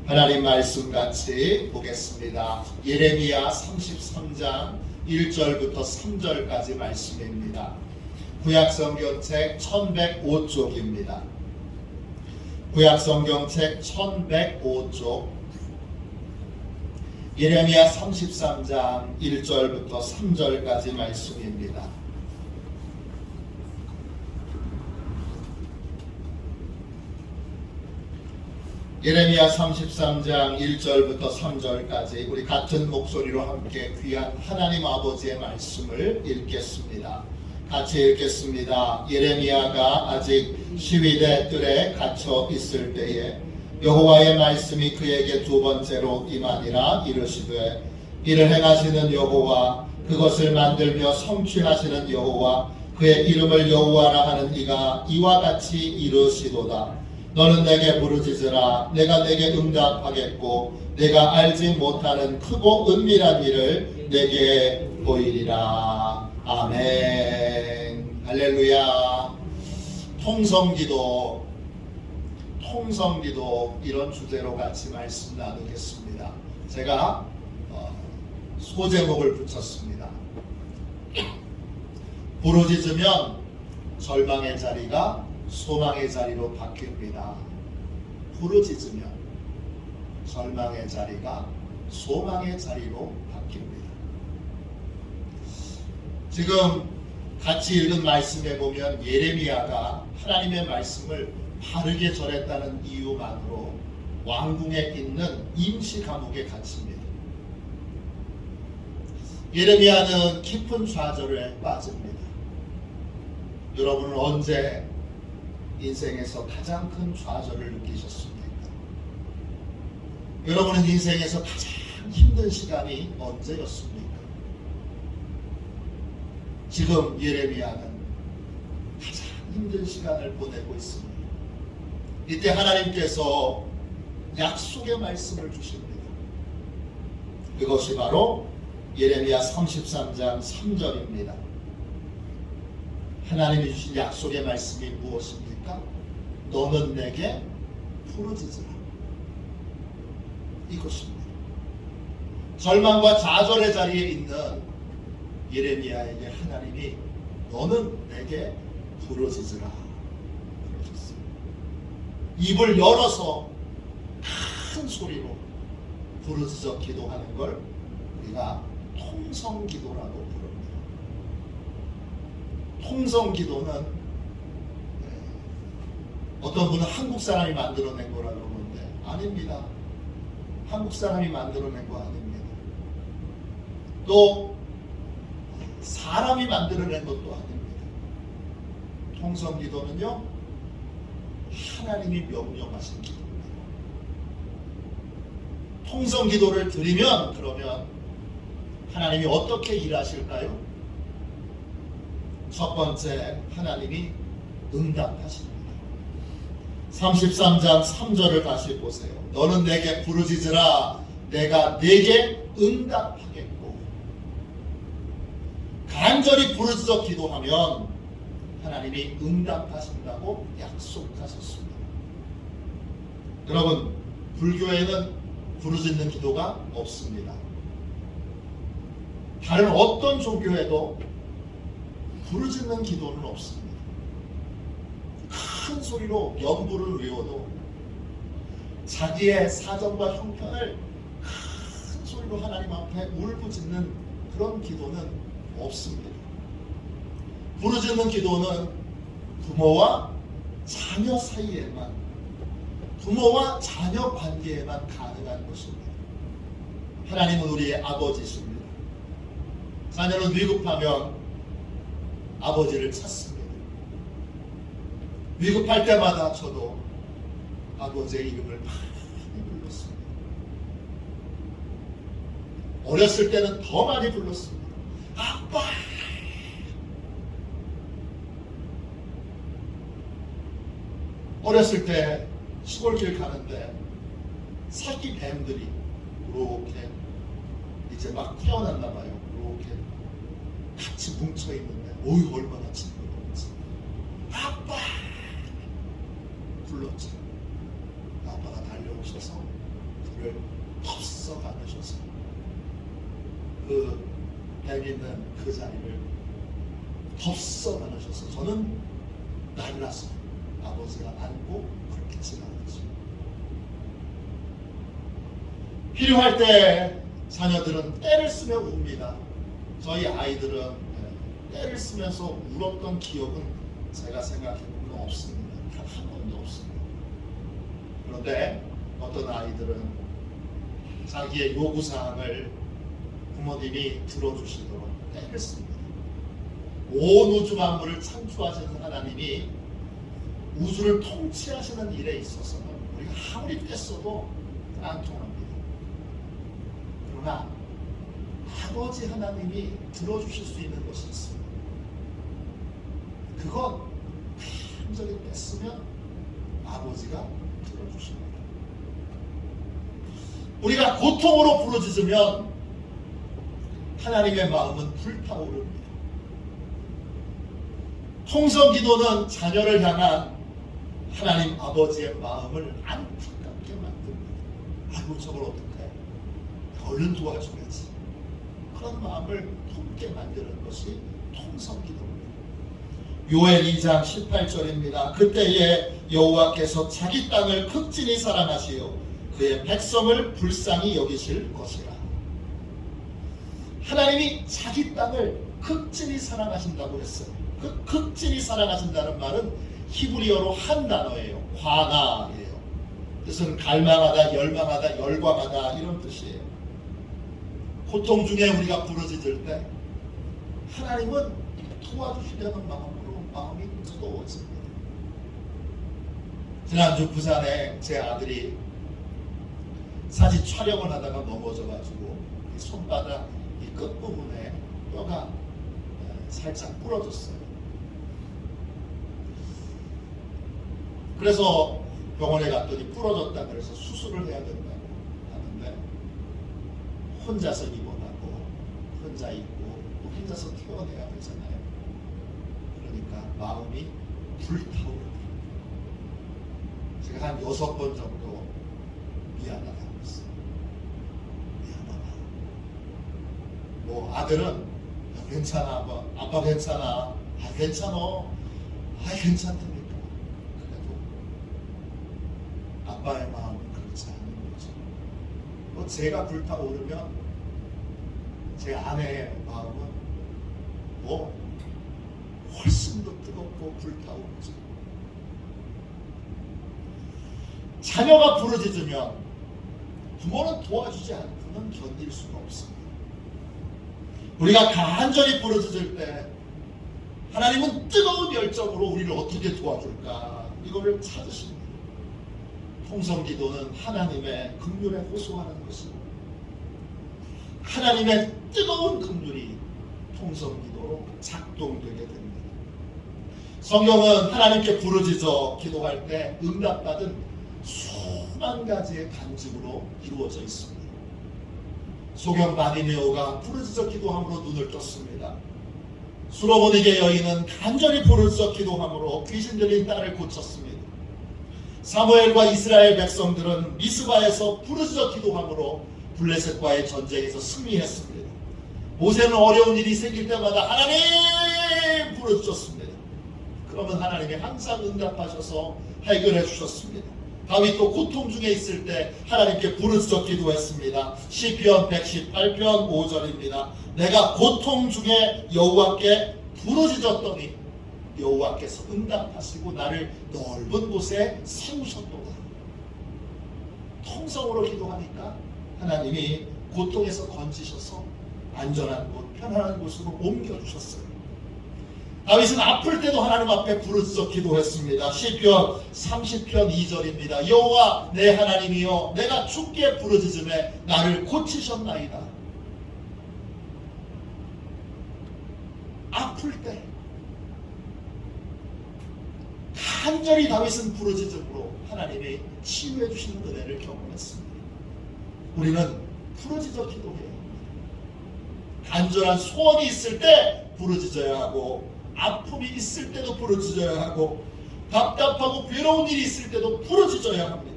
하나님 말씀 같이 보겠습니다. 예레미야 33장 1절부터 3절까지 말씀입니다. 구약성경책 1105쪽입니다. 구약성경책 1105쪽 예레미야 33장 1절부터 3절까지 말씀입니다. 예레미야 33장 1절부터 3절까지 우리 같은 목소리로 함께 귀한 하나님 아버지의 말씀을 읽겠습니다. 같이 읽겠습니다. 예레미야가 아직 시위대 뜰에 갇혀 있을 때에 여호와의 말씀이 그에게 두 번째로 임하니라. 이르시되 이를 행하시는 여호와, 그것을 만들며 성취하시는 여호와, 그의 이름을 여호와라 하는 이가 이와 같이 이르시도다. 너는 내게 부르짖으라. 내가 내게 응답하겠고 내가 알지 못하는 크고 은밀한 일을 내게 보이리라. 아멘. 할렐루야. 통성기도 이런 주제로 같이 말씀 나누겠습니다. 제가 소제목을 붙였습니다. 부르짖으면 절망의 자리가 소망의 자리로 바뀝니다. 부르짖으면 절망의 자리가 소망의 자리로 바뀝니다. 지금 같이 읽은 말씀에 보면 예레미야가 하나님의 말씀을 바르게 전했다는 이유만으로 왕궁에 있는 임시 감옥에 갇힙니다. 예레미야는 깊은 좌절에 빠집니다. 여러분은 언제 인생에서 가장 큰 좌절을 느끼셨습니까? 여러분은 인생에서 가장 힘든 시간이 언제였습니까? 지금 예레미야는 가장 힘든 시간을 보내고 있습니다. 이때 하나님께서 약속의 말씀을 주십니다. 그것이 바로 예레미야 33장 3절입니다. 하나님이 주신 약속의 말씀이 무엇입니까? 너는 내게 부르짖으라. 이것입니다. 절망과 좌절의 자리에 있는 예레미야에게 하나님이 너는 내게 부르짖으라 그러셨습니다. 입을 열어서 큰 소리로 부르짖어 기도하는 걸 우리가 통성기도라고 부릅니다. 통성기도는 어떤 분은 한국 사람이 만들어낸 거라고 그러는데 아닙니다. 한국 사람이 만들어낸 거 아닙니다. 또 사람이 만들어낸 것도 아닙니다. 통성기도는요, 하나님이 명령하신 기도입니다. 통성기도를 드리면 그러면 하나님이 어떻게 일하실까요? 첫 번째, 하나님이 응답하십니다. 33장 3절을 다시 보세요. 너는 내게 부르짖으라. 내가 내게 응답하겠고. 간절히 부르짖어 기도하면 하나님이 응답하신다고 약속하셨습니다. 여러분, 불교에는 부르짖는 기도가 없습니다. 다른 어떤 종교에도 부르짖는 기도는 없습니다. 큰 소리로 연부를 외워도 자기의 사정과 형편을 큰 소리로 하나님 앞에 울부짖는 그런 기도는 없습니다. 부르짖는 기도는 부모와 자녀 사이에만, 부모와 자녀 관계에만 가능한 것입니다. 하나님은 우리의 아버지십니다. 자녀는 위급하면 아버지를 찾습니다. 위급할 때마다 저도 아버지의 이름을 많이 불렀습니다. 어렸을 때는 더 많이 불렀습니다. 아빠! 어렸을 때 시골길 가는데 새끼 뱀들이 이렇게 이제 막 태어났나 봐요. 이렇게 같이 뭉쳐 있는데, 어이 얼마나 징그러운지. 아빠! 불렀죠. 아빠가 달려오셔서 우리를 덥석 안으셔서 그 뱀 있는 그 자리를 덥석 안으셔서 저는 날라서 아버지가 안고 그렇게 지나갔죠. 필요할 때 자녀들은 떼를 쓰며 웁니다. 저희 아이들은 떼를 쓰면서 울었던 기억은 제가 생각해보면 없습니다. 단 한 번도 없습니다. 그런데 어떤 아이들은 자기의 요구사항을 부모님이 들어주시도록 떼를 씁니다. 온 우주 만물을 창조하시는 하나님이 우주를 통치하시는 일에 있어서는 우리가 아무리 떼써도 안 통합니다. 그러나 아버지 하나님이 들어주실 수 있는 것이 있습니다. 그건 간절히 뺐으면 아버지가 들어주십니다. 우리가 고통으로 부르짖으면 하나님의 마음은 불타오릅니다. 통성기도는 자녀를 향한 하나님 아버지의 마음을 안타깝게 만듭니다. 아이고 저걸 어떡해, 얼른 도와줘야지. 그런 마음을 품게 만드는 것이 통성기도입니다. 요엘 2장 18절입니다. 그때에 여호와께서 자기 땅을 극진히 사랑하시어 그의 백성을 불쌍히 여기실 것이라. 하나님이 자기 땅을 극진히 사랑하신다고 했어요. 그 극진히 사랑하신다는 말은 히브리어로 한 단어예요. 화나예요. 뜻은 갈망하다, 열망하다, 열광하다 이런 뜻이에요. 고통 중에 우리가 부르짖을 때 하나님은 도와주시려는 마음이 뜨거워집니다. 지난주 부산에 제 아들이 사진 촬영을 하다가 넘어져가지고 손바닥 이 끝부분에 뼈가 살짝 부러졌어요. 그래서 병원에 갔더니 부러졌다 그래서 수술을 해야 된다고 하는데 혼자서 입원하고 혼자 있고 또 혼자서 키워내야 되잖아요. 그러니까 마음이 불타오르고 제가 한 6번 정도 미안하다고 했어요. 미안하다. 뭐 아들은 괜찮아, 아빠 괜찮아, 괜찮어, 괜찮다니까. 그래도 아빠의 마음은 그렇지 않은 거죠. 뭐 제가 불타오르면 제 아내의 마음은 뭐 훨씬 더 뜨겁고 불타오르죠. 자녀가 부르짖으면 부모는 도와주지 않고는 견딜 수가 없습니다. 우리가 간절히 부르짖을 때 하나님은 뜨거운 열정으로 우리를 어떻게 도와줄까 이거를 찾으십니다. 통성기도는 하나님의 긍휼에 호소하는 것입니다. 하나님의 뜨거운 긍휼이 통성기도로 작동되게 됩니다. 성경은 하나님께 부르짖어 기도할 때 응답받은 수만 가지의 간증으로 이루어져 있습니다. 소경 바디메오가 부르짖어 기도함으로 눈을 떴습니다. 수로보니게 여인은 간절히 부르짖어 기도함으로 귀신 들린 딸을 고쳤습니다. 사무엘과 이스라엘 백성들은 미스바에서 부르짖어 기도함으로 블레셋과의 전쟁에서 승리했습니다. 모세는 어려운 일이 생길 때마다 하나님 부르짖었습니다. 그러면 하나님이 항상 응답하셔서 해결해 주셨습니다. 다윗도 고통 중에 있을 때 하나님께 부르짖어 기도했습니다. 시편 118편 5절입니다. 내가 고통 중에 여호와께 부르짖었더니 여호와께서 응답하시고 나를 넓은 곳에 세우셨도다. 통성으로 기도하니까 하나님이 고통에서 건지셔서 안전한 곳, 편안한 곳으로 옮겨주셨어요. 다윗은 아플 때도 하나님 앞에 부르짖어 기도했습니다. 시편 30편 2절입니다. 여호와 내 하나님이여 내가 주께 부르짖음에 나를 고치셨나이다. 아플 때 간절히 다윗은 부르짖음으로 하나님이 치유해 주시는 은혜를 경험했습니다. 우리는 부르짖어 기도해야 합니다. 간절한 소원이 있을 때 부르짖어야 하고 아픔이 있을 때도 부르짖어야 하고 답답하고 괴로운 일이 있을 때도 부르짖어야 합니다.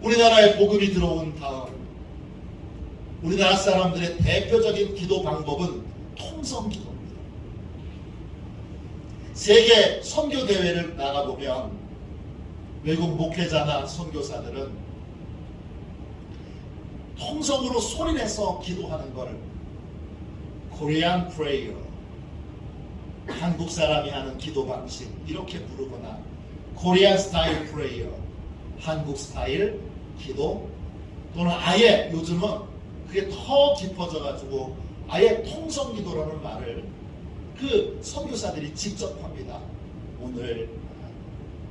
우리나라에 복음이 들어온 다음 우리나라 사람들의 대표적인 기도 방법은 통성기도입니다. 세계 선교 대회를 나가보면 외국 목회자나 선교사들은 통성으로 소리내서 기도하는 걸 Korean prayer, 한국 사람이 하는 기도 방식 이렇게 부르거나 Korean style prayer, 한국 스타일 기도, 또는 아예 요즘은 그게 더 깊어져 가지고 아예 통성기도라는 말을 그 선교사들이 직접 합니다. 오늘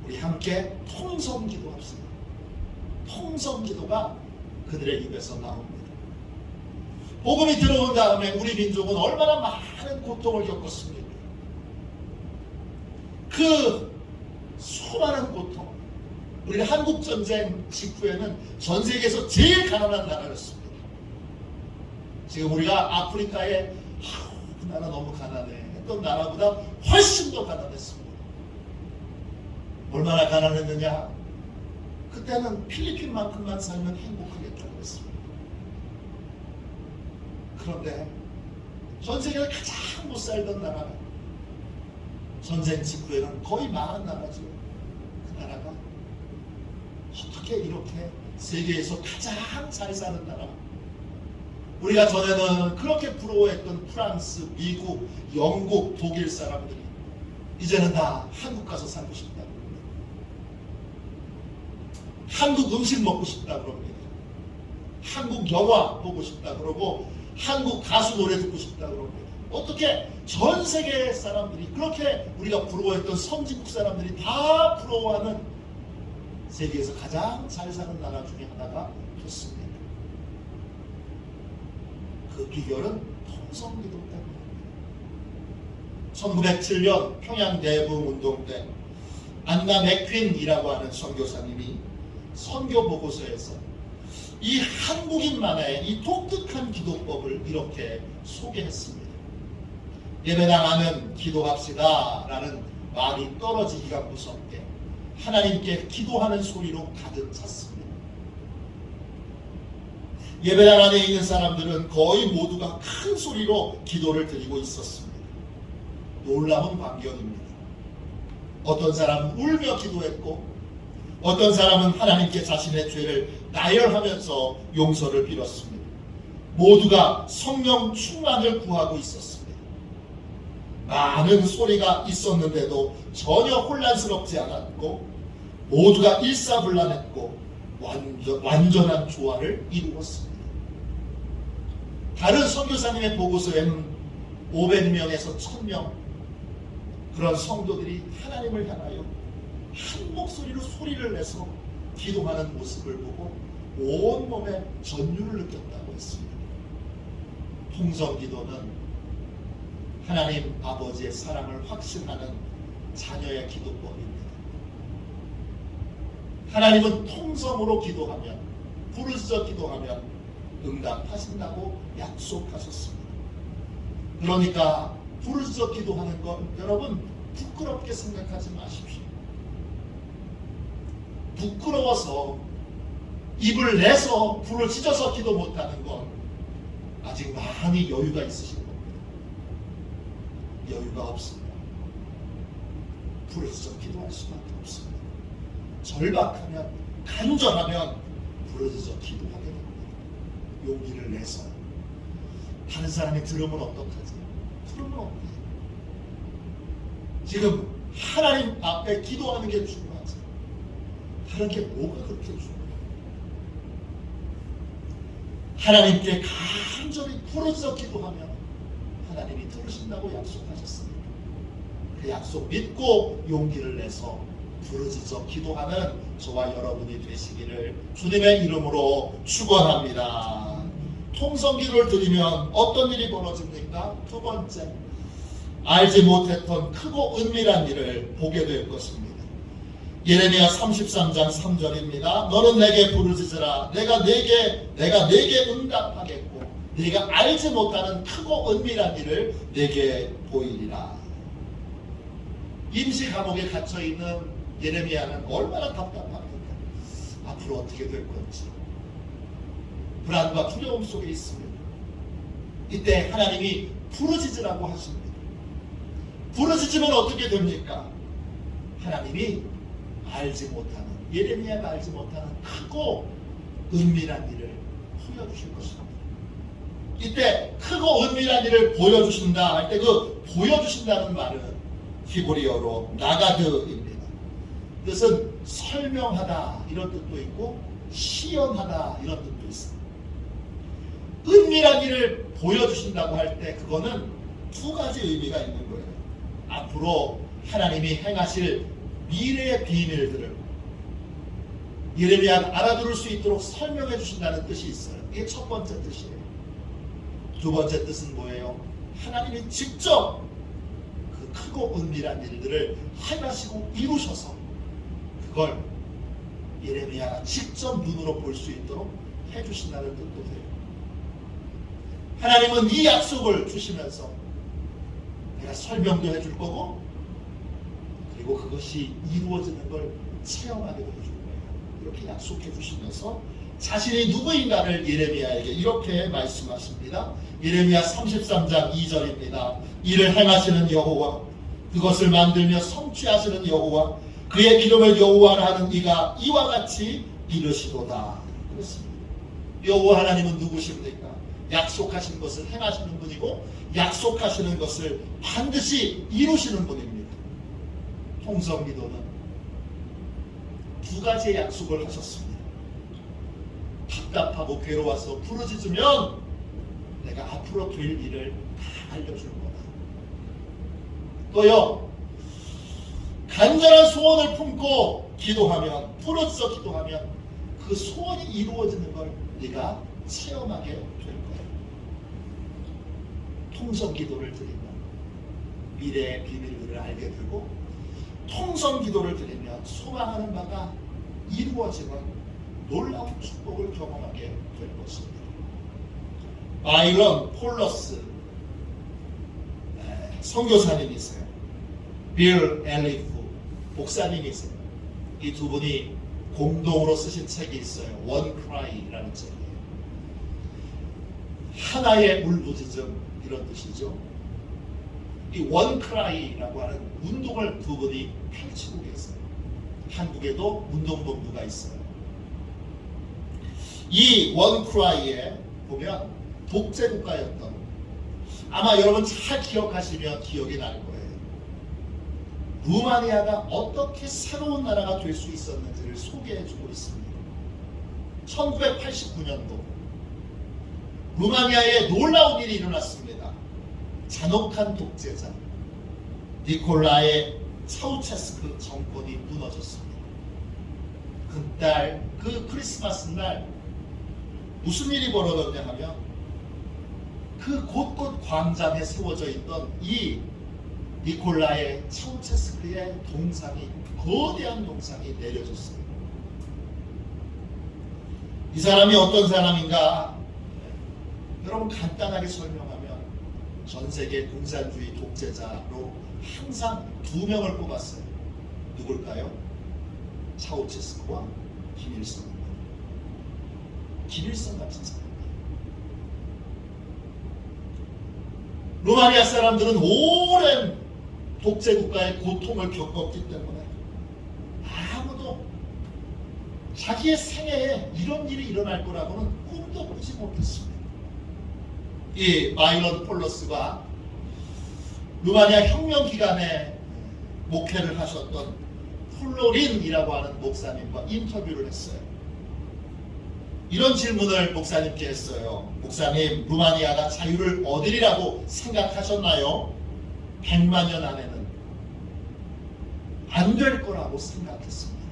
우리 함께 통성기도 합시다. 통성기도가 그들의 입에서 나옵니다. 복음이 들어온 다음에 우리 민족은 얼마나 많은 고통을 겪었습니까? 그 수많은 고통, 우리 한국전쟁 직후에는 전 세계에서 제일 가난한 나라였습니다. 지금 우리가 아프리카에 그 나라 너무 가난해 했던 나라보다 훨씬 더 가난했습니다. 얼마나 가난했느냐? 그때는 필리핀만큼만 살면 행복하겠다고 했습니다. 그런데 전 세계에서 가장 못 살던 나라가 전쟁 직후에는 거의 망한 나라죠. 그 나라가 어떻게 이렇게 세계에서 가장 잘 사는 나라, 우리가 전에는 그렇게 부러워했던 프랑스, 미국, 영국, 독일 사람들이 이제는 다 한국 가서 살고 싶다고 합니다. 한국 음식 먹고 싶다고 합니다. 한국 영화 보고 싶다고 그러고 한국 가수 노래 듣고 싶다고 합니다. 어떻게 전 세계 사람들이, 그렇게 우리가 부러워했던 선진국 사람들이 다 부러워하는 세계에서 가장 잘 사는 나라 중에 하나가 됐습니다. 그 비결은 통성기도 때문입니다. 1907년 평양 대붕 운동 때 안나 맥퀸이라고 하는 선교사님이 선교 보고서에서 이 한국인만의 이 독특한 기도법을 이렇게 소개했습니다. 예배당 하면 기도합시다 라는 말이 떨어지기가 무섭게 하나님께 기도하는 소리로 가득 찼습니다. 예배당 안에 있는 사람들은 거의 모두가 큰 소리로 기도를 드리고 있었습니다. 놀라운 광경입니다. 어떤 사람은 울며 기도했고 어떤 사람은 하나님께 자신의 죄를 나열하면서 용서를 빌었습니다. 모두가 성령 충만을 구하고 있었습니다. 많은 소리가 있었는데도 전혀 혼란스럽지 않았고 모두가 일사불란했고 완전한 조화를 이루었습니다. 다른 선교사님의 보고서에는 500명에서 1000명 그런 성도들이 하나님을 향하여 한 목소리로 소리를 내서 기도하는 모습을 보고 온몸에 전율을 느꼈다고 했습니다. 통성기도는 하나님 아버지의 사랑을 확신하는 자녀의 기도법입니다. 하나님은 통성으로 기도하면, 부르짖어 기도하면 응답하신다고 약속하셨습니다. 그러니까 부르짖어 기도하는 건 여러분 부끄럽게 생각하지 마십시오. 부끄러워서 입을 내서 불을 찢어서 기도 못하는 건 아직 많이 여유가 있으신 겁니다. 여유가 없습니다. 부르짖어 기도할 수밖에 없습니다. 절박하면, 간절하면 부르짖어 기도하게 됩니다. 용기를 내서. 다른 사람이 들으면 어떡하지? 들으면 어떡해? 지금 하나님 앞에 기도하는 게 중요하지. 다른 게 뭐가 그렇게 중요해? 하나님께 간절히 부르짖어 기도하면 하나님이 들으신다고 약속하셨습니다. 그 약속 믿고 용기를 내서 부르짖어 기도하는 저와 여러분이 되시기를 주님의 이름으로 축원합니다. 통성기도를 드리면 어떤 일이 벌어집니까? 두 번째, 알지 못했던 크고 은밀한 일을 보게 될 것입니다. 예레미야 33장 3절입니다. 너는 내게 부르짖으라. 내가 내게 응답하겠고 네가 알지 못하는 크고 은밀한 일을 내게 보이리라. 임시 감옥에 갇혀있는 예레미야는 얼마나 답답합니까? 앞으로 어떻게 될 건지 불안과 두려움 속에 있습니다. 이때 하나님이 부르짖으라고 하십니다. 부르짖으면 어떻게 됩니까? 하나님이 알지 못하는, 예레미야가 알지 못하는 크고 은밀한 일을 보여주실 것입니다. 이때 크고 은밀한 일을 보여주신다 할 때 그 보여주신다는 말은 히브리어로 나가드입니다. 뜻은 설명하다 이런 뜻도 있고 시연하다 이런 뜻도 있습니다. 은밀한 일을 보여주신다고 할 때 그거는 두 가지 의미가 있는 거예요. 앞으로 하나님이 행하실 미래의 비밀들을 예레미야가 알아들을 수 있도록 설명해 주신다는 뜻이 있어요. 이게 첫 번째 뜻이에요. 두 번째 뜻은 뭐예요? 하나님이 직접 그 크고 은밀한 일들을 행하시고 이루셔서 그걸 예레미야가 직접 눈으로 볼 수 있도록 해주신다는 뜻도 돼요. 하나님은 이 약속을 주시면서 내가 설명도 해줄 거고 그리고 그것이 이루어지는 걸 체험하게 해줄 거예요. 이렇게 약속해 주시면서 자신이 누구인가를 예레미야에게 이렇게 말씀하십니다. 예레미야 33장 2절입니다. 이를 행하시는 여호와, 그것을 만들며 성취하시는 여호와, 그의 이름을 여호와라 하는 이가 이와 같이 이르시도다. 그렇습니다. 여호와 하나님은 누구십니까? 약속하신 것을 행하시는 분이고 약속하시는 것을 반드시 이루시는 분입니다. 통성기도는 두 가지의 약속을 하셨습니다. 답답하고 괴로워서 부르짖으면 내가 앞으로 될 일을 다 알려줄 거다. 또요, 간절한 소원을 품고 기도하면, 부르짖어 기도하면 그 소원이 이루어지는 걸 네가 체험하게 될 거야. 통성기도를 드리면 미래의 비밀들을 알게 되고 통성기도를 드리면 소망하는 바가 이루어지는 놀라운 축복을 경험하게 될 것입니다. 바이런 폴러스 선교사님이세요. 빌 엘리프 목사님이세요. 이 두 분이 공동으로 쓰신 책이 있어요. 원 크라이라는 책이에요. 하나의 울부짖음 이런 뜻이죠. 이 원 크라이라고 하는 운동을 두 분이 펼치고 계세요. 한국에도 운동본부가 있어요. 이 원크라이에 보면 독재국가였던, 아마 여러분 잘 기억하시면 기억이 날 거예요. 루마니아가 어떻게 새로운 나라가 될 수 있었는지를 소개해주고 있습니다. 1989년도 루마니아에 놀라운 일이 일어났습니다. 잔혹한 독재자 니콜라이 차우체스크 정권이 무너졌습니다. 그날 그 크리스마스 날 무슨 일이 벌어졌냐 하면 그 곳곳 광장에 세워져 있던 이 니콜라이 차우체스크의 동상이, 거대한 동상이 내려졌어요. 이 사람이 어떤 사람인가? 여러분 간단하게 설명하면 전 세계 공산주의 독재자로 항상 두 명을 뽑았어요. 누굴까요? 차우체스크와 김일성. 김일성 같은 사람. 루마니아 사람들은 오랜 독재국가의 고통을 겪었기 때문에 아무도 자기의 생애에 이런 일이 일어날 거라고는 꿈도 꾸지 못했습니다. 이 마이런 폴러스가 루마니아 혁명 기간에 목회를 하셨던 플로린이라고 하는 목사님과 인터뷰를 했어요. 이런 질문을 목사님께 했어요. 목사님, 루마니아가 자유를 얻으리라고 생각하셨나요? 100만 년 안에는 안 될 거라고 생각했습니다.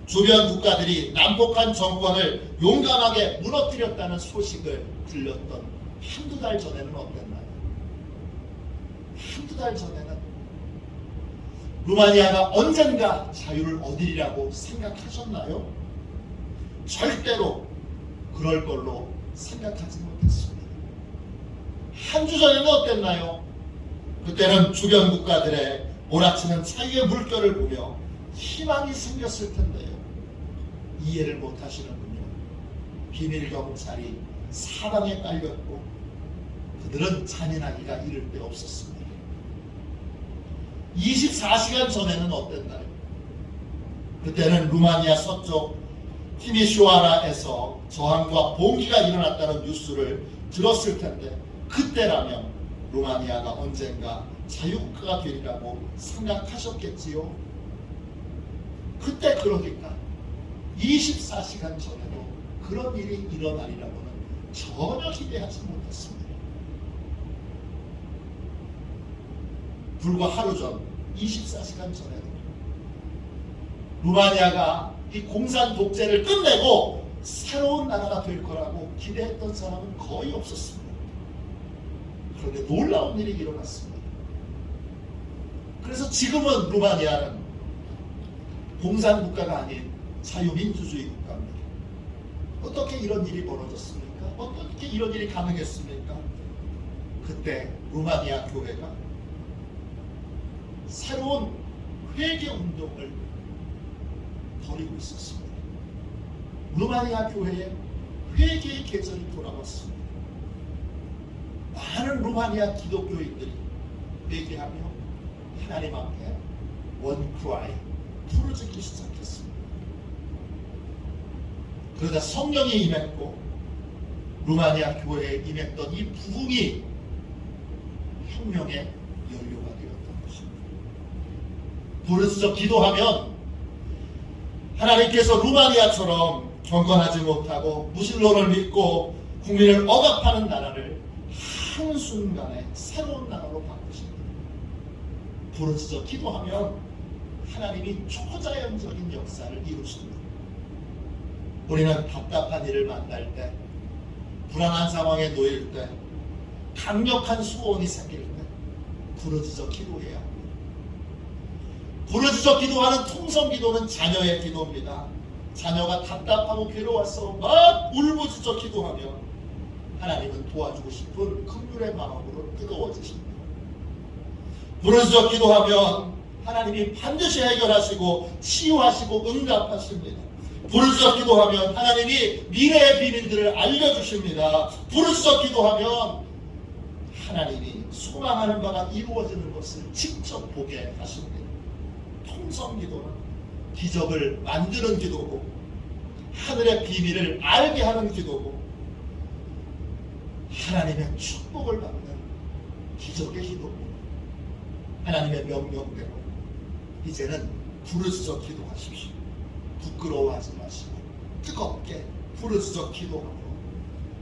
주변 국가들이 남북한 정권을 용감하게 무너뜨렸다는 소식을 들렸던 한두 달 전에는 어땠나요? 한두 달 전에는 루마니아가 언젠가 자유를 얻으리라고 생각하셨나요? 절대로 그럴 걸로 생각하지 못했습니다. 한 주 전에는 어땠나요? 그때는 주변 국가들의 몰아치는 자유의 물결을 보며 희망이 생겼을 텐데요. 이해를 못하시는군요. 비밀 경찰이 사방에 깔렸고 그들은 잔인하기가 이를 데 없었습니다. 24시간 전에는 어땠나요? 그때는 루마니아 서쪽 티미슈아라에서 저항과 봉기가 일어났다는 뉴스를 들었을 텐데 그때라면 루마니아가 언젠가 자유국가가 되리라고 생각하셨겠지요. 그때 그러니까 24시간 전에도 그런 일이 일어나리라고는 전혀 기대하지 못했습니다. 불과 하루 전 24시간 전에도 루마니아가 이 공산 독재를 끝내고 새로운 나라가 될 거라고 기대했던 사람은 거의 없었습니다. 그런데 놀라운 일이 일어났습니다. 그래서 지금은 루마니아는 공산 국가가 아닌 자유민주주의 국가입니다. 어떻게 이런 일이 벌어졌습니까? 어떻게 이런 일이 가능했습니까? 그때 루마니아 교회가 새로운 회개 운동을 벌이고 있었습니다. 루마니아 교회에 회개의 계절이 돌아왔습니다. 많은 루마니아 기독교인들이 회개하며 하나님 앞에 원크라이 부르짖기 시작했습니다. 그러다 성령이 임했고 루마니아 교회에 임했던 이 부흥이 혁명의 연료가 되었던 것입니다. 부르짖어 기도하면 하나님께서 루마니아처럼 경건하지 못하고 무신론을 믿고 국민을 억압하는 나라를 한순간에 새로운 나라로 바꾸십니다. 부르짖어 기도하면 하나님이 초자연적인 역사를 이루십니다. 우리는 답답한 일을 만날 때, 불안한 상황에 놓일 때, 강력한 소원이 생길 때 부르짖어 기도해야 합니다. 부르짖어 기도하는 통성기도는 자녀의 기도입니다. 자녀가 답답하고 괴로워서 막 울부짖어 기도하면 하나님은 도와주고 싶은 긍휼의 마음으로 뜨거워지십니다. 부르짖어 기도하면 하나님이 반드시 해결하시고 치유하시고 응답하십니다. 부르짖어 기도하면 하나님이 미래의 비밀들을 알려주십니다. 부르짖어 기도하면 하나님이 소망하는 바가 이루어지는 것을 직접 보게 하십니다. 통성기도는 기적을 만드는 기도고 하늘의 비밀을 알게 하는 기도고 하나님의 축복을 받는 기적의 기도입니다. 하나님의 명령대로 이제는 부르짖어 기도하십시오. 부끄러워하지 마시고 뜨겁게 부르짖어 기도하고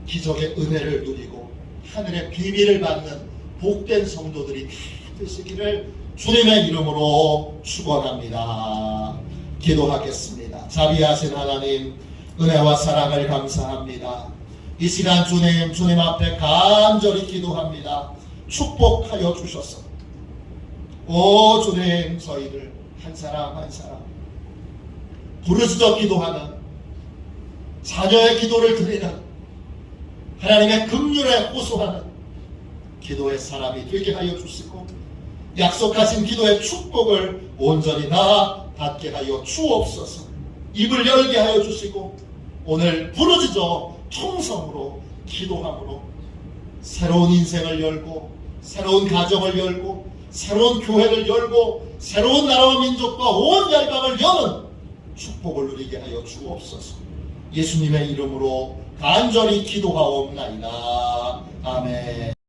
기적의 은혜를 누리고 하늘의 비밀을 받는 복된 성도들이 다 되시기를 주님의 이름으로 축원합니다. 기도하겠습니다. 자비하신 하나님, 은혜와 사랑을 감사합니다. 이 시간 주님 앞에 간절히 기도합니다. 축복하여 주셔서 오 주님, 저희들 한 사람 한 사람 부르짖어 기도하는 자녀의 기도를 드리는 하나님의 긍휼에 호소하는 기도의 사람이 되게 하여 주시고 약속하신 기도의 축복을 온전히 다 받게 하여 주옵소서. 입을 열게 하여 주시고 오늘 부르짖어 통성으로 기도함으로 새로운 인생을 열고 새로운 가정을 열고 새로운 교회를 열고 새로운 나라와 민족과 온 열방을 여는 축복을 누리게 하여 주옵소서. 예수님의 이름으로 간절히 기도하옵나이다. 아멘.